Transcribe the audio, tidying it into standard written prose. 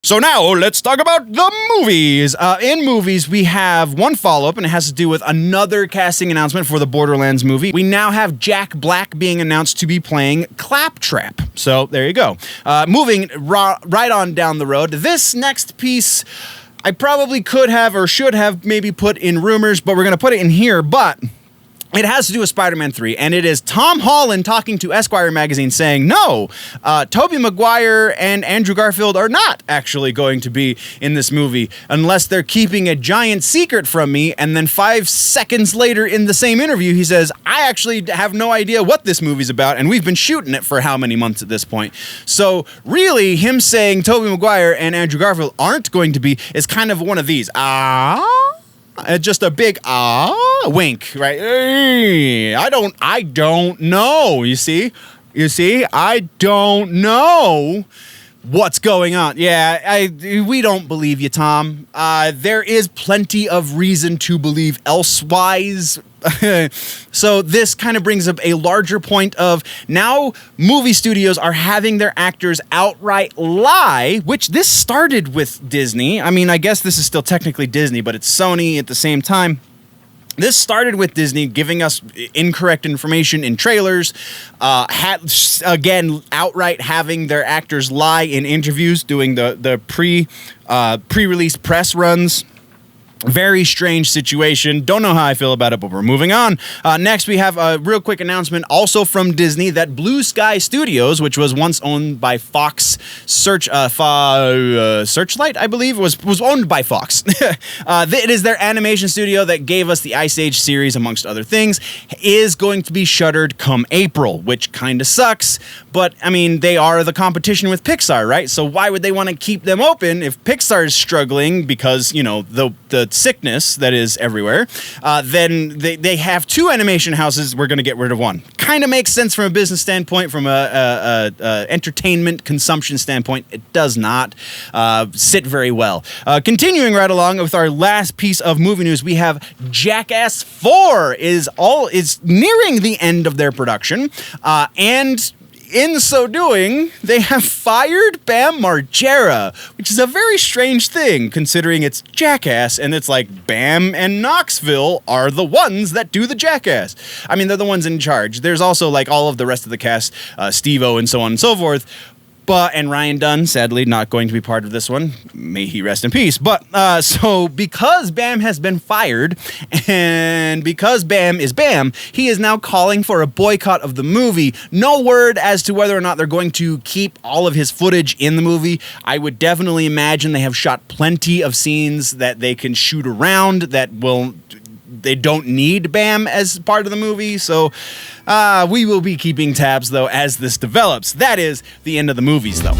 So now let's talk about the movies. In movies, we have one follow-up, and it has to do with another casting announcement for the Borderlands movie. We now have Jack Black being announced to be playing Claptrap. So there you go. Moving right on down the road, this next piece I probably could have or should have maybe put in rumors, but we're going to put it in here, but it has to do with Spider-Man 3, and it is Tom Holland talking to Esquire magazine saying, no, Tobey Maguire and Andrew Garfield are not actually going to be in this movie unless they're keeping a giant secret from me. And then 5 seconds later in the same interview, he says, I actually have no idea what this movie's about, and we've been shooting it for how many months at this point. So really, him saying Tobey Maguire and Andrew Garfield aren't going to be is kind of one of these, just a big wink, right? I don't know. You see, I don't know what's going on. Yeah, we don't believe you, Tom. There is plenty of reason to believe elsewise. So this kind of brings up a larger point of now movie studios are having their actors outright lie, which this started with Disney. I mean, I guess this is still technically Disney, but it's Sony at the same time. This started with Disney giving us incorrect information in trailers, again, outright having their actors lie in interviews, doing the pre-release press runs. Very strange situation. Don't know how I feel about it, but we're moving on. Next, we have a real quick announcement also from Disney that Blue Sky Studios, which was once owned by Fox Searchlight, I believe, was owned by Fox. It is their animation studio that gave us the Ice Age series, amongst other things, is going to be shuttered come April, which kind of sucks. But, I mean, they are the competition with Pixar, right? So why would they want to keep them open if Pixar is struggling because, you know, the sickness that is everywhere, then they have 2 animation houses. We're going to get rid of one. Kind of makes sense from a business standpoint, from a entertainment consumption standpoint. It does not sit very well. Continuing right along with our last piece of movie news, we have Jackass 4 is nearing the end of their production, and in so doing, they have fired Bam Margera, which is a very strange thing considering it's Jackass, and it's like Bam and Knoxville are the ones that do the Jackass. I mean, they're the ones in charge. There's also like all of the rest of the cast, Steve-O and so on and so forth. And Ryan Dunn, sadly, not going to be part of this one. May he rest in peace. But so because Bam has been fired, and because Bam is Bam, he is now calling for a boycott of the movie. No word as to whether or not they're going to keep all of his footage in the movie. I would definitely imagine they have shot plenty of scenes that they can shoot around that will... They don't need Bam as part of the movie, so we will be keeping tabs, though, as this develops. That is the end of the movies, though.